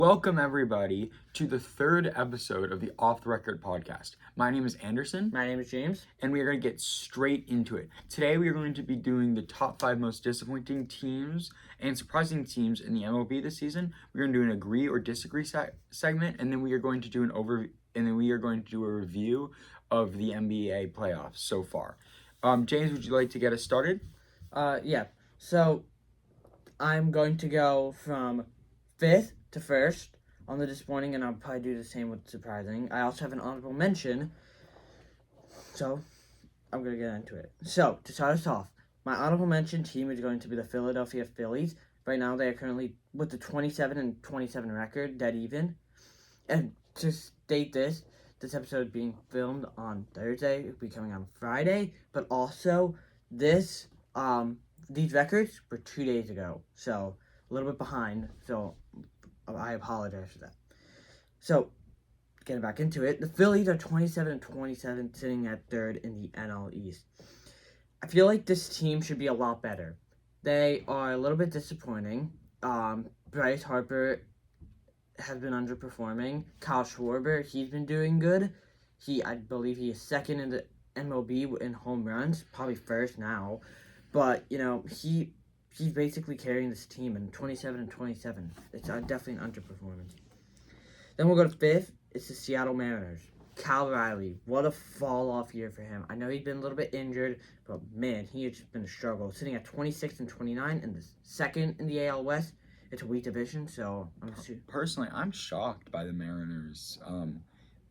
Welcome, everybody, to the third episode of the Off the Record podcast. My name is Anderson. My name is James. And we are going to get straight into it. Today, we are going to be doing the top 5 most disappointing teams and surprising teams in the MLB this season. We're going to do an agree or disagree segment, and then we are going to do a review of the NBA playoffs so far. James, would you like to get us started? Yeah. So, I'm going to go from 5th to 1st on the disappointing, and I'll probably do the same with surprising. I also have an honorable mention, so I'm going to get into it. So, to start us off, my honorable mention team is going to be the Philadelphia Phillies. Right now, they are currently, with the 27-27 record, dead even. And to state this episode being filmed on Thursday, it'll be coming on Friday, but also these records were 2 days ago, so a little bit behind, so I apologize for that. So, getting back into it, the Phillies are 27-27, sitting at third in the NL East. I feel like this team should be a lot better. They are a little bit disappointing. Bryce Harper has been underperforming. Kyle Schwarber, he's been doing good. I believe he is second in the MLB in home runs, probably first now. But, he's basically carrying this team in 27-27. It's definitely an underperformance. Then we'll go to 5th. It's the Seattle Mariners. Cal Riley, what a fall-off year for him. I know he's been a little bit injured, but, man, he has just been a struggle. Sitting at 26-29 and the second in the AL West. It's a weak division, so I'm assuming. Personally, I'm shocked by the Mariners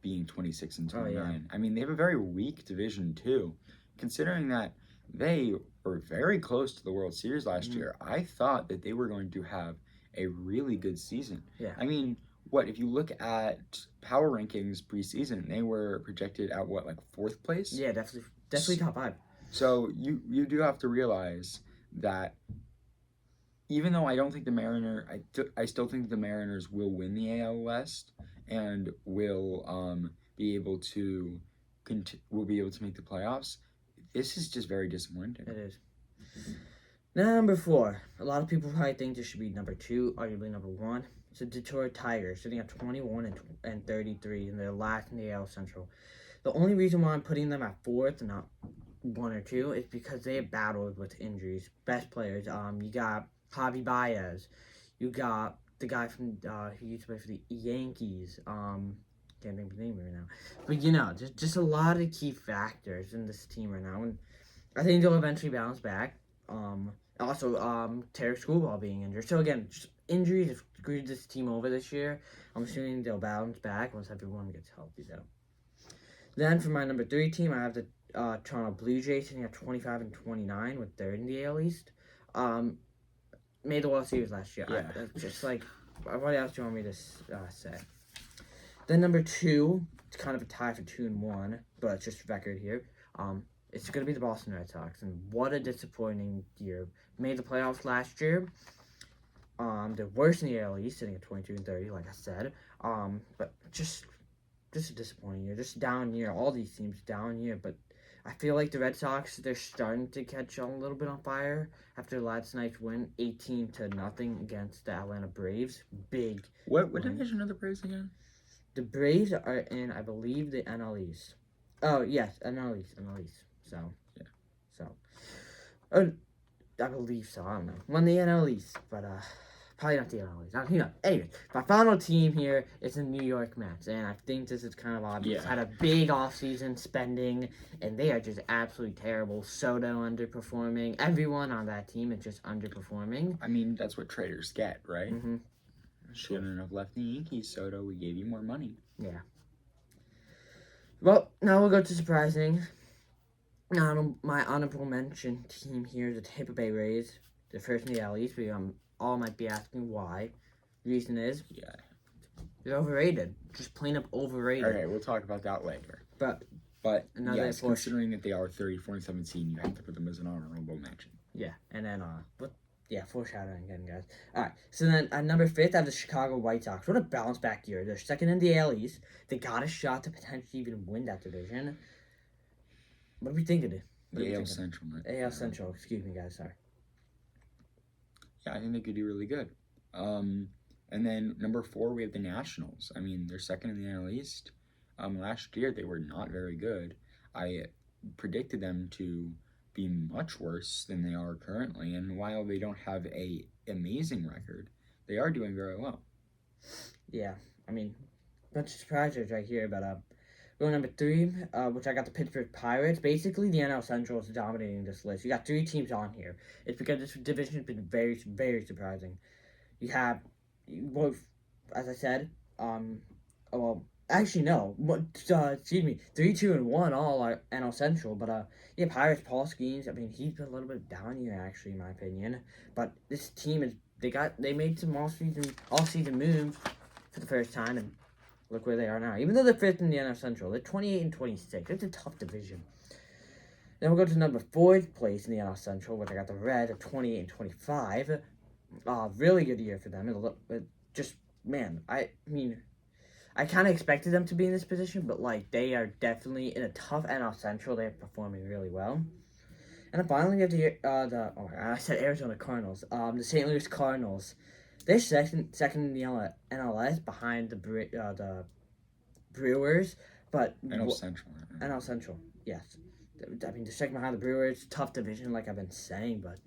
being 26-29. Oh, yeah. I mean, they have a very weak division, too. Considering that they were very close to the World Series last year, I thought that they were going to have a really good season. Yeah. I mean, if you look at power rankings preseason, they were projected at 4th place? Yeah, definitely top 5. So you do have to realize that even though I don't think I still think the Mariners will win the AL West and will be able to make the playoffs. This is just very disappointing. It is. Number 4. A lot of people probably think this should be number 2, arguably number 1. It's the Detroit Tigers, sitting at 21-33, and they're last in the AL Central. The only reason why I'm putting them at 4th and not 1 or 2 is because they have battled with injuries. Best players, you got Javi Baez, you got the guy from who used to play for the Yankees. Can't think of his name right now. But just a lot of key factors in this team right now, and I think they'll eventually bounce back. Also, Tarek Skubal being injured. So again, just injuries have screwed this team over this year. I'm assuming they'll bounce back once everyone gets healthy, though. Then for my number 3 team, I have the Toronto Blue Jays sitting at 25-29 with third in the AL East. Made the World Series last year. Yeah. Just like, what else do you want me to say? Then number 2, it's kind of a tie for 2-1, but it's just record here. It's going to be the Boston Red Sox, and what a disappointing year. Made the playoffs last year. They're worse in the AL East, sitting at 22-30, like I said. But just a disappointing year, just down year. All these teams down year, but I feel like the Red Sox, they're starting to catch on a little bit on fire after last night's win, 18-0 against the Atlanta Braves. Big. What division are the Braves again? The Braves are in, I believe, the NL East. Oh, yes, NL East. So, yeah. So, I believe so. I don't know. Won the NL East, but probably not the NL East. Anyway, my final team here is the New York Mets, and I think this is kind of obvious. Yeah. Had a big offseason spending, and they are just absolutely terrible. Soto underperforming. Everyone on that team is just underperforming. I mean, that's what traders get, right? Mm-hmm. Shouldn't have left the Yankees, Soto. We gave you more money. Yeah. Well, now we'll go to surprising. My honorable mention team here is the Tampa Bay Rays. They're first in the AL East, but all might be asking why. The reason is, they're overrated. Just plain up overrated. Okay, we'll talk about that later. But yes, considering that they are 34-17, you have to put them as an honorable mention. Yeah, and then foreshadowing again, guys. All right, so then at number 5th, I have the Chicago White Sox. What a bounce back year. They're second in the AL East. They got a shot to potentially even win that division. What do we think of it? The AL Central. AL Central, excuse me, guys, sorry. Yeah, I think they could do really good. And then number 4, we have the Nationals. I mean, they're second in the NL East. Last year they were not very good. I predicted them to be much worse than they are currently. And while they don't have a amazing record, they are doing very well. Yeah, I mean, bunch of surprises right here. But going number 3, which I got the Pittsburgh Pirates. Basically, the NL Central is dominating this list. You got 3 teams on here. It's because this division has been very, very surprising. You have, well, as I said, well, actually no, excuse me, 3, 2, and 1 all are NL Central. But yeah, Pirates, Paul Skeens. I mean, he's been a little bit down here actually, in my opinion. But this team is they made some all season moves for the first time, and look where they are now. Even though they're 5th in the NL Central, they're 28 and 26. It's a tough division. Then we'll go to number 4th place in the NL Central, which I got the Reds at 28 and 25. Really good year for them. It just, man, I mean, I kind of expected them to be in this position, but like they are definitely in a tough NL Central. They're performing really well. And then finally we have I said Arizona Cardinals. The St. Louis Cardinals. They're second in the NLS behind the Brewers, but NL Central. NL Central, yes. I mean, they're second behind the Brewers. Tough division, like I've been saying, but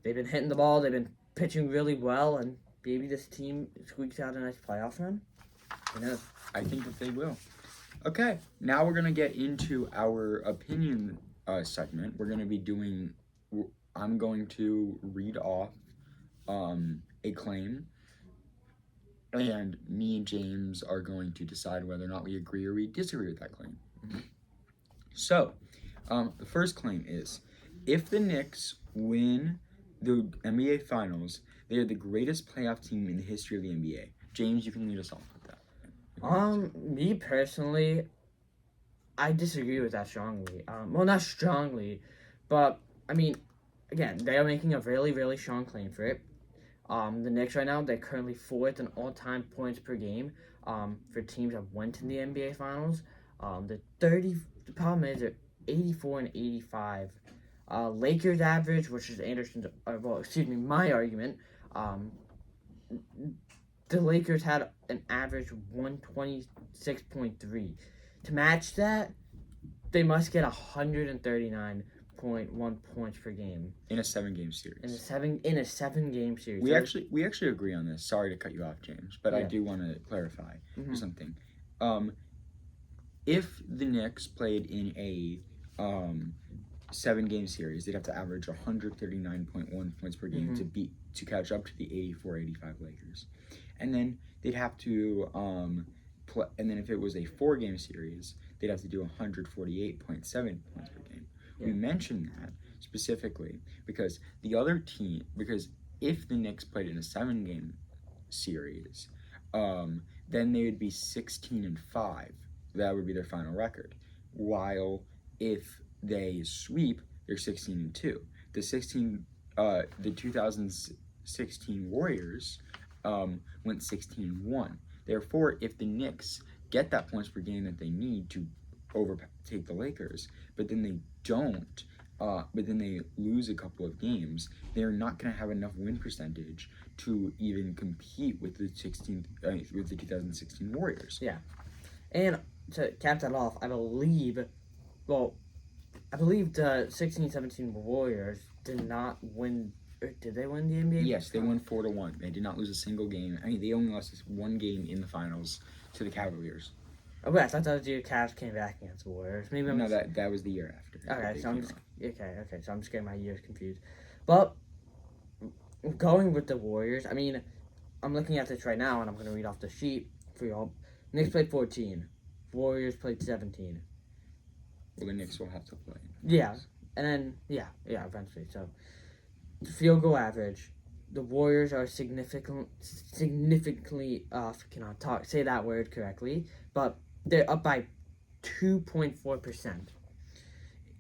they've been hitting the ball. They've been pitching really well, and maybe this team squeaks out a nice playoff run. Who knows? I think that they will. Okay, now we're going to get into our opinion segment. We're going to be doing, I'm going to read off a claim, and me and James are going to decide whether or not we agree or we disagree with that claim. Mm-hmm. So, the first claim is, if the Knicks win the NBA Finals, they are the greatest playoff team in the history of the NBA. James, you can lead us off with that. Me personally, I disagree with that strongly. Well, not strongly, but I mean, again, they are making a really, really strong claim for it. The Knicks right now, they're currently 4th in all-time points per game. For teams that went to the NBA Finals, the problem is they're 84 and 85. Lakers average, which is my argument. The Lakers had an average 126.3. To match that, they must get 139.1 points per game in a 7-game series. In a 7-game series. We actually agree on this. Sorry to cut you off, James, but yeah. I do want to clarify something. If the Knicks played in a 7-game series, they'd have to average 139.1 points per game to catch up to the 84-85 Lakers, and then they'd have to and then if it was a 4-game series, they'd have to do 148.7 points per game. Yeah. We mentioned that specifically because if the Knicks played in a 7-game series, then they would be 16-5. That would be their final record. While if they sweep, they're 16-2. The 2016 Warriors went 16-1. Therefore, if the Knicks get that points per game that they need to overtake the Lakers, but then they don't, but then they lose a couple of games, they're not going to have enough win percentage to even compete with the 2016 Warriors. Yeah, and to cap that off, I believe the 16-17 Warriors did not win. Did they win the NBA? Yes, they won 4-1. They did not lose a single game. I mean, they only lost 1 game in the finals to the Cavaliers. Oh, wait, I thought that was the year Cavs came back against the Warriors. Maybe that was the year after. Okay, so I'm just getting my years confused. But going with the Warriors, I mean, I'm looking at this right now, and I'm going to read off the sheet for y'all. Knicks played 14. Warriors played 17. Well, the Knicks will have to play. Yeah, and then eventually. So, field goal average, the Warriors are significantly cannot say that word correctly, but they're up by 2.4%.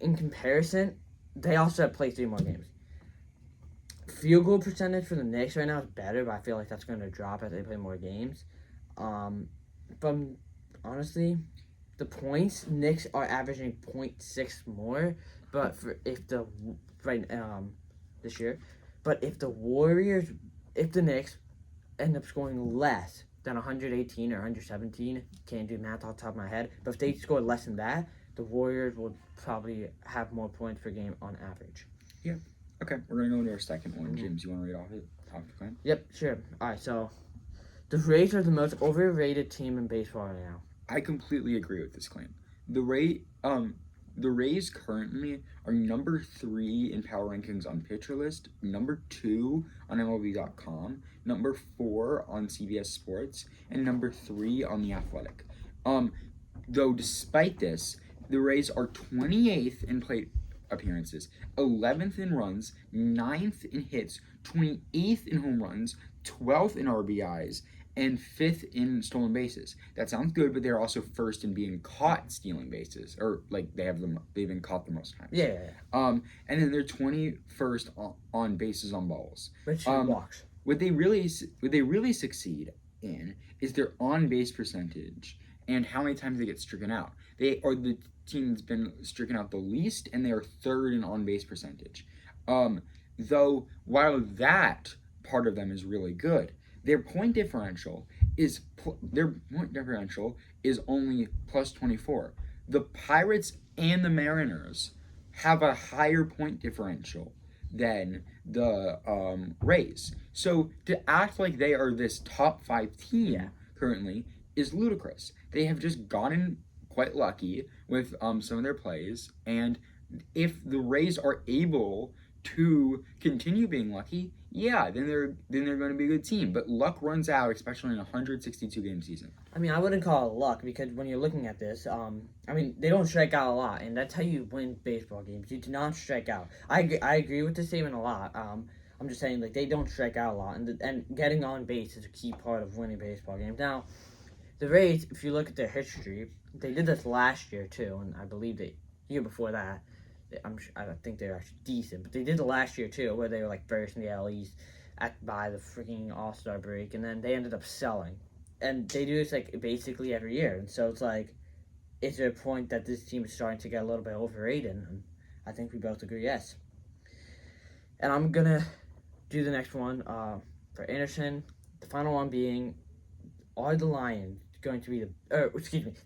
In comparison, they also have played 3 more games. Field goal percentage for the Knicks right now is better, but I feel like that's going to drop as they play more games. But honestly, the points, Knicks are averaging 0.6 more, but this year. But if the Knicks end up scoring less than 118 or 117, can't do math off the top of my head, but if they score less than that, the Warriors will probably have more points per game on average. Okay, we're gonna go into our second one. James, you want to read off the claim? Yep, sure. All right, so the Rays are the most overrated team in baseball right now. I completely agree with this claim. The Rays currently are number 3 in power rankings on Pitcher List, number 2 on MLB.com, number 4 on CBS Sports, and number 3 on The Athletic. Though despite this, the Rays are 28th in plate appearances, 11th in runs, 9th in hits, 28th in home runs, 12th in RBIs, and 5th in stolen bases. That sounds good, but they're also first in being caught stealing bases, or like they've been caught the most times. Yeah. And then they're 21st on bases on balls. Which walks. What they really succeed in is their on base percentage and how many times they get stricken out. They are the team that's been stricken out the least, and they are 3rd in on base percentage. Though while that part of them is really good, their point differential is only plus 24. The Pirates and the Mariners have a higher point differential than the Rays. So to act like they are this top 5 team currently is ludicrous. They have just gotten quite lucky with some of their plays, and if the Rays are able to continue being lucky, then they're going to be a good team. But luck runs out, especially in a 162 game season. I mean, I wouldn't call it luck because when you're looking at this, they don't strike out a lot, and that's how you win baseball games. You do not strike out. I agree with the statement a lot. I'm just saying, like, they don't strike out a lot, and getting on base is a key part of winning baseball games. Now, the Rays, if you look at their history, they did this last year too, and I believe the year before that. I don't think they're actually decent, but they did the last year too, where they were like first in the AL East by the freaking All-Star break, and then they ended up selling. And they do this like basically every year, and so it's like, is there a point that this team is starting to get a little bit overrated? And I think we both agree yes. And I'm gonna do the next one for Anderson. The final one being, are the Lions going to be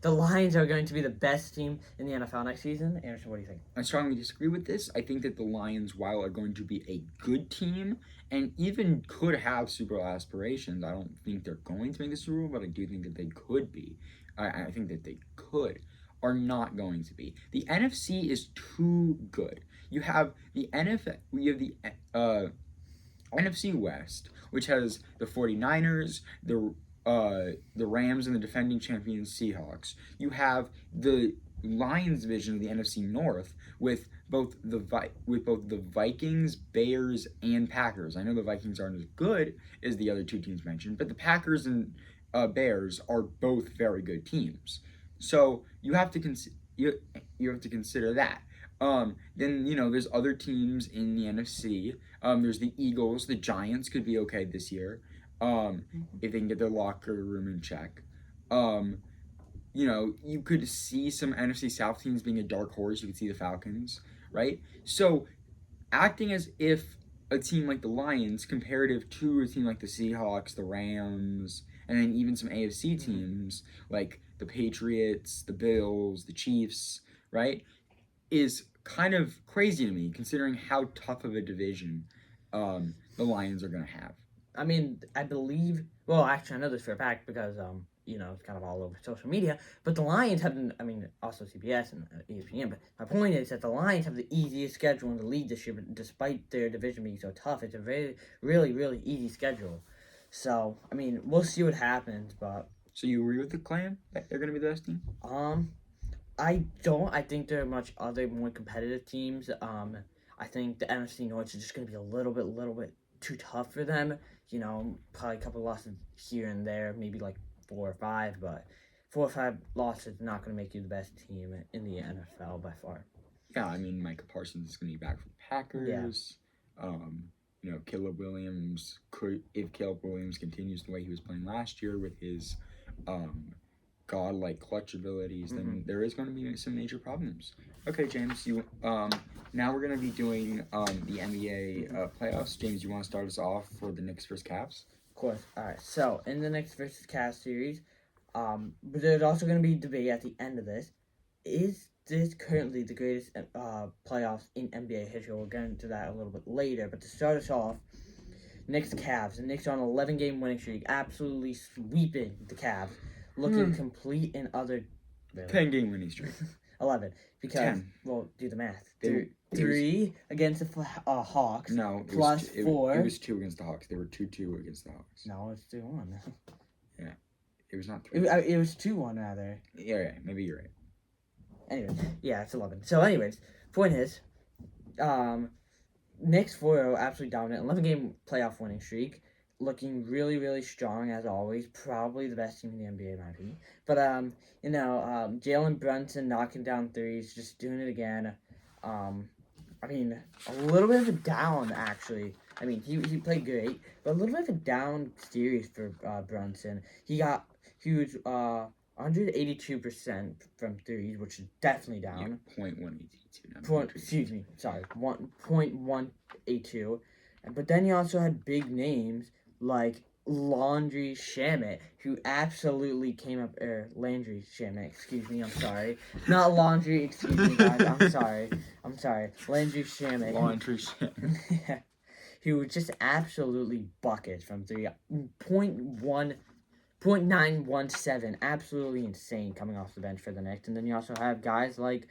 the Lions are going to be the best team in the NFL next season? Anderson, what do you think? I strongly disagree with this. I think that the Lions, while are going to be a good team and even could have Super Bowl aspirations, I don't think they're going to make the Super Bowl, but I do think that they could be. I think that they could, are not going to be. The NFC is too good. You have the NFC West, which has the 49ers, the Rams, and the defending champions Seahawks. You have the Lions division of the NFC North with both the Vikings, Bears, and Packers. I know the Vikings aren't as good as the other two teams mentioned, but the Packers and Bears are both very good teams. So you have to consider that. Then there's other teams in the NFC. There's the Eagles. The Giants could be okay this year. If they can get their locker room in check. You could see some NFC South teams being a dark horse. You could see the Falcons, right? So, acting as if a team like the Lions, comparative to a team like the Seahawks, the Rams, and then even some AFC teams like the Patriots, the Bills, the Chiefs, right, is kind of crazy to me, considering how tough of a division the Lions are going to have. I mean, I believe. Well, actually, I know this for a fact because it's kind of all over social media. But the Lions have, also CBS and ESPN. But my point is that the Lions have the easiest schedule in the league this year, but despite their division being so tough. It's a very, really, really easy schedule. So, we'll see what happens. But so you agree with the claim that they're going to be the best team? I don't. I think there are much other more competitive teams. I think the NFC North is just going to be a little bit too tough for them. Probably a couple losses here and there, maybe like 4 or 5, but 4 or 5 losses is not going to make you the best team in the NFL by far. Yeah, Micah Parsons is going to be back for the Packers. Yeah. Caleb Williams, if Caleb Williams continues the way he was playing last year with his godlike clutch abilities, then there is going to be some major problems. Okay, James, now we're going to be doing the NBA playoffs. James, you want to start us off for the Knicks vs. Cavs? course. All right. So in the next versus Cavs series, but there's also going to be debate at the end of this. Is this currently the greatest playoffs in NBA history? We'll get into that a little bit later. But to start us off, Knicks Cavs. The Knicks are on an 11-game winning streak, absolutely sweeping the Cavs, looking complete and utter. Really? 10-game winning streak. 11 because 10. Well, do the math. It Three against the Hawks. No, plus 4. It was 2 against the Hawks. They were 2-2 against the Hawks. No, it's 2-1. Yeah, it was not 3. It was 2-1 rather. Yeah, maybe you're right. Anyway, yeah, it's 11. So, anyways, point is, Knicks 4-0, absolutely dominant, 11-game playoff winning streak, looking really, really strong as always. Probably the best team in the NBA, in my opinion. But Jalen Brunson knocking down threes, just doing it again. I mean, a little bit of a down actually. I mean, he played great, but a little bit of a down series for Brunson. He was 182% from threes, which is definitely down. Yeah, 0.182. Excuse me, sorry, 1.182. But then he also had big names like Landry Shamet, who absolutely came up. Landry Shamet, excuse me, I'm sorry. Not Laundry, excuse me, guys. I'm sorry. Landry Shamet. Laundry Shamet. Who just absolutely buckets from 3. 0.917, absolutely insane coming off the bench for the Knicks. And then you also have guys like,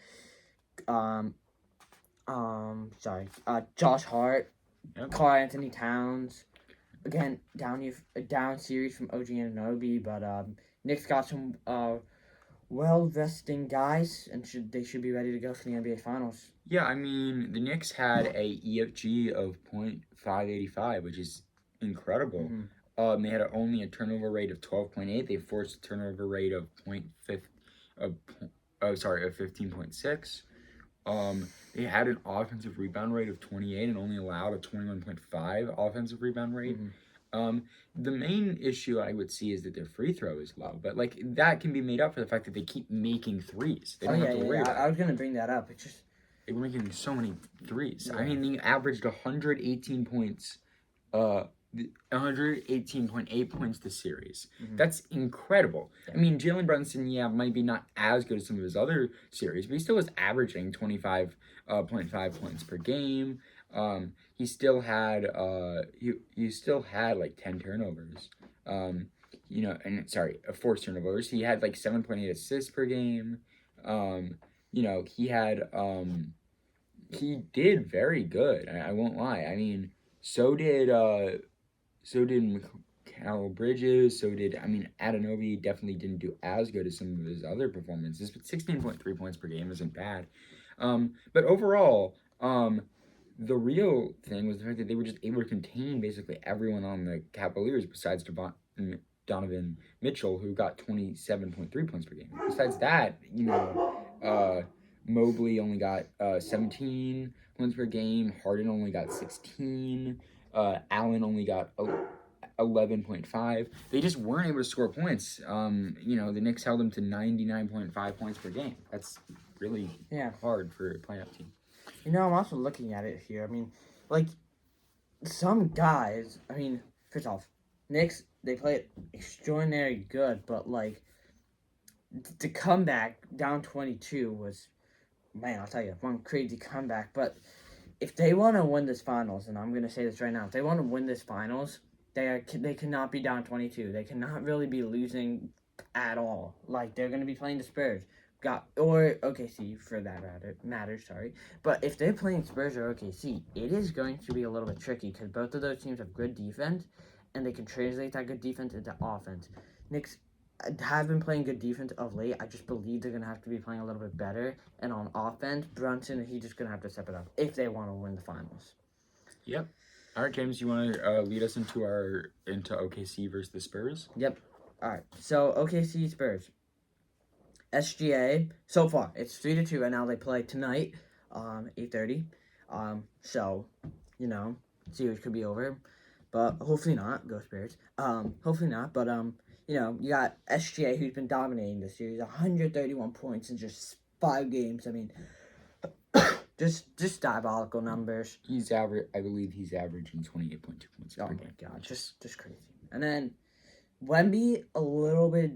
Josh Hart, Yep. Karl-Anthony Towns. Again, down series from OG Anunoby, but Knicks got some well-resting guys, and they should be ready to go for the NBA Finals. Yeah, I mean, the Knicks had a EFG of 0.585, which is incredible. Mm-hmm. They had only a turnover rate of 12.8. They forced a turnover rate of 15.6. They had an offensive rebound rate of 28 and only allowed a 21.5 offensive rebound rate. Mm-hmm. The main issue I would see is that their free throw is low, but like that can be made up for the fact that they keep making threes. They don't have to worry about it. I was gonna bring that up. It's just they were making so many threes. Yeah. I mean, they averaged 118 points, 118.8 points this series. Mm-hmm. That's incredible. Yeah. I mean, Jalen Brunson, might be not as good as some of his other series, but he still was averaging 25.5 points per game. He still had like 10 turnovers. Forced turnovers. He had like 7.8 assists per game. He did very good. I won't lie. I mean, so did Mikal Bridges. Anunoby definitely didn't do as good as some of his other performances, but 16.3 points per game isn't bad. But overall, the real thing was the fact that they were just able to contain basically everyone on the Cavaliers besides Donovan Mitchell, who got 27.3 points per game. Besides that, Mobley only got 17 points per game. Harden only got 16. Allen only got 11.5. They just weren't able to score points. The Knicks held them to 99.5 points per game. That's really hard for a playoff team. I'm also looking at it here. I mean, like, some guys, first off, Knicks, they play extraordinary good, but, like, the comeback down 22 was, man, I'll tell you, one crazy comeback. But if they want to win this finals, and I'm going to say this right now, if they want to win this finals, they cannot be down 22. They cannot really be losing at all. Like, they're going to be playing the Spurs. Or OKC for that matter, sorry. But if they're playing Spurs or OKC, it is going to be a little bit tricky because both of those teams have good defense, and they can translate that good defense into offense. Knicks have been playing good defense of late. I just believe they're going to have to be playing a little bit better. And on offense, Brunson, he's just going to have to step it up if they want to win the finals. Yep. All right, James, you want to lead us into OKC versus the Spurs? Yep. All right. So, OKC Spurs. SGA, so far, it's 3-2 right now. They play tonight, 8:30. Series could be over. But hopefully not. Go Spurs. Hopefully not. But, you got SGA, who's been dominating this series. 131 points in just 5 games. I mean, just diabolical numbers. I believe he's averaging 28.2 points per game. Oh, my God. Just crazy. And then Wemby, a little bit,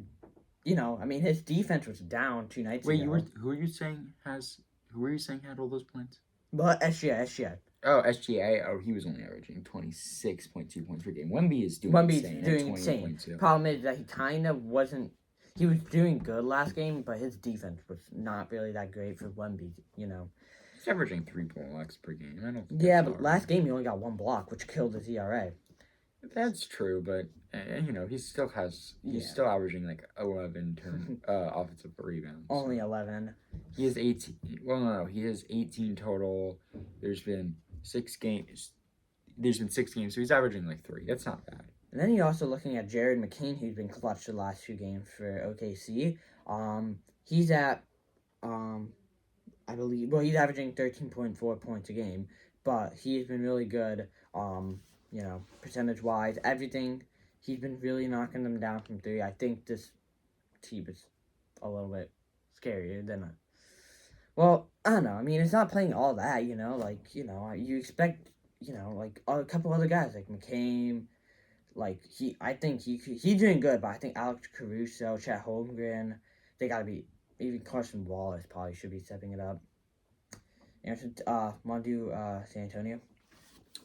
I mean, his defense was down 2 nights Wait, ago. who were you saying had all those points? But SGA. Oh, SGA. Oh, he was only averaging 26.2 points per game. Wemby is doing Wemby's insane doing at insane. 28.2. Problem is that he kind of wasn't. He was doing good last game, but his defense was not really that great for Wemby. He's averaging 3 blocks per game. I don't think Yeah, that's but hard. last game he only got 1 block, which killed his ERA. That's true, but he's still averaging like 11 offensive rebounds. Only 11. He has 18. Well, no, he has 18 total. There's been 6 games. So he's averaging like 3. That's not bad. And then you're also looking at Jared McCain, who's been clutch the last 2 games for OKC. He's at, I believe, well, he's averaging 13.4 points a game, but he's been really good, percentage-wise, everything. He's been really knocking them down from 3. I think this team is a little bit scarier than well, I don't know. I mean, it's not playing all that, you expect, like a couple other guys like McCain, I think he's doing good, but I think Alex Caruso, Chet Holmgren, they gotta be, even Carson Wallace probably should be stepping it up. Want to do San Antonio?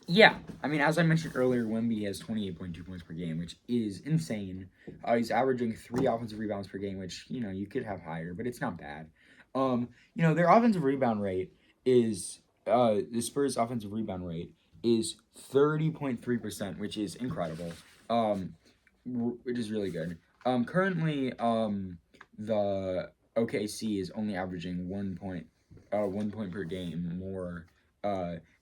Yeah, I mean, as I mentioned earlier, Wemby has 28.2 points per game, which is insane. He's averaging 3 offensive rebounds per game, which you could have higher, but it's not bad. Their offensive rebound rate is the Spurs' offensive rebound rate is 30.3%, which is incredible. Which is really good. Currently, the OKC is only averaging 1 point per game more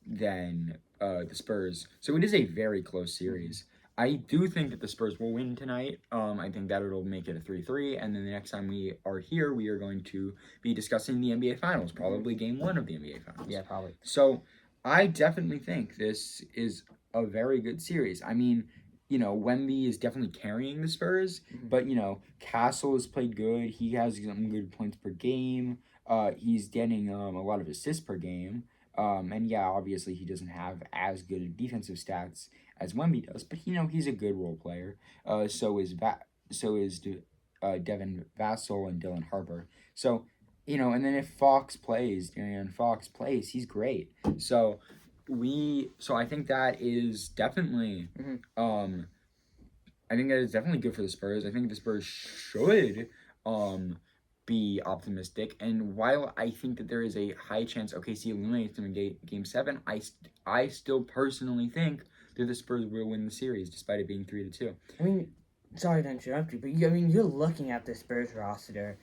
than the Spurs. So it is a very close series. I do think that the Spurs will win tonight. I think that it'll make it a 3-3, and then the next time we are here, we are going to be discussing the NBA Finals, probably Game 1 of the NBA Finals. Yeah, probably. So I definitely think this is a very good series. I mean, Wemby is definitely carrying the Spurs, but, Castle has played good. He has some good points per game. He's getting a lot of assists per game. And yeah, obviously he doesn't have as good defensive stats as Wemby does, but he's a good role player. So is Devin Vassell and Dylan Harper. So and then if De'Aaron Fox plays, he's great. So I think that is definitely I think that is definitely good for the Spurs. I think the Spurs should be optimistic, and while I think that there is a high chance OKC eliminates them in Game 7, I still personally think that the Spurs will win the series despite it being 3-2. I mean, sorry to interrupt you, but you're looking at the Spurs roster.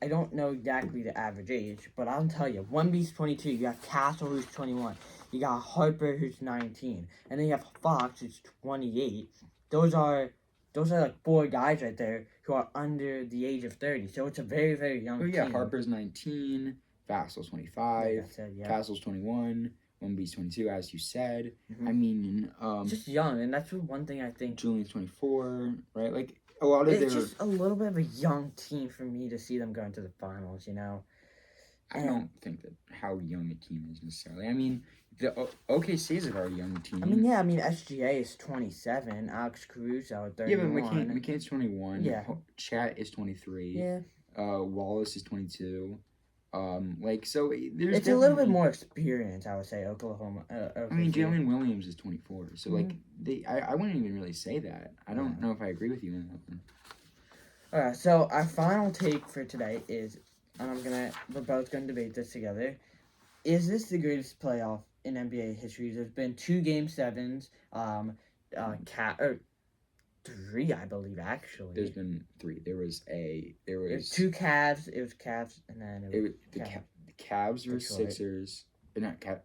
I don't know exactly the average age, but I'll tell you, Wemby's 22, you got Castle who's 21, you got Harper who's 19, and then you have Fox who's 28. Those are like 4 guys right there who are under the age of 30. So it's a very, very young team. Yeah, Harper's 19, Vassell's 25, Castle's 21, Wemby's 22, as you said. I mean, just young, and that's one thing I think. Julian's 24, right? Like a lot of it's just a little bit of a young team for me to see them going to the finals. I don't think that how young a team is necessarily. I mean, the OKC is a very young team. I mean, SGA is 27, Alex Caruso 31. Yeah, but McCain's 21. Yeah. Chat is 23. Yeah. Wallace is 22. So there's it's a little bit more experience, I would say. Oklahoma. I mean, Jalen Williams is 24. So I wouldn't even really say that. I don't know if I agree with you on that one. All right. So our final take for today is, and we're both going to debate this together. Is this the greatest playoff in NBA history? There's been 2 Game 7s, 3, I believe, actually. There's been 3. There was 2 Cavs. It was Cavs, and then it was the Cavs versus Sixers. Not Cavs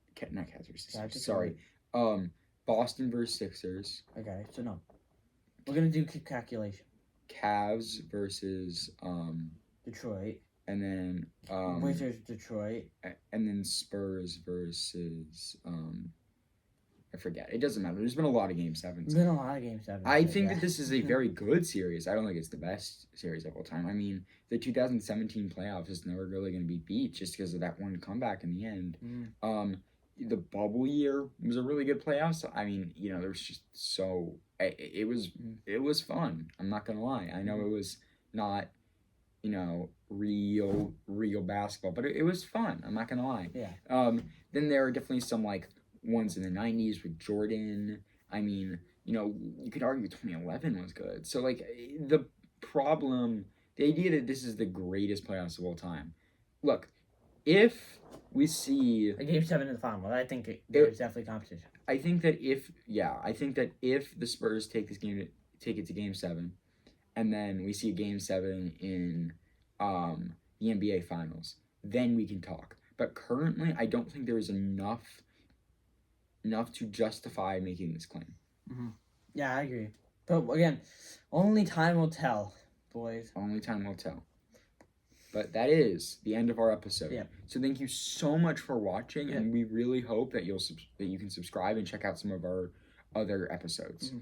versus Sixers. Sorry. Boston versus Sixers. Okay, so no. We're gonna do calculation. Cavs versus Detroit. And then Wizards, Detroit. And then Spurs versus I forget. It doesn't matter. There's been a lot of Game 7s. There's been a lot of Game 7s. I think that this is a very good series. I don't think it's the best series of all time. I mean, the 2017 playoffs is never really going to be beat just because of that one comeback in the end. The bubble year was a really good playoff. So, I mean, there was just so it was fun. I'm not gonna lie. I know it was not, real basketball, but it was fun. I'm not gonna lie. Yeah. Then there are definitely some like ones in the '90s with Jordan. I mean, you could argue 2011 was good. So like the idea that this is the greatest playoffs of all time. Look, if we see A game 7 in the final, I think there's definitely competition. I think that if the Spurs take it to Game 7, and then we see a Game 7 in the NBA Finals, then we can talk. But currently, I don't think there is enough to justify making this claim. Yeah, I agree. But again, only time will tell, boys. Only time will tell. But that is the end of our episode. Yeah. So thank you so much for watching, and we really hope that you can subscribe and check out some of our other episodes.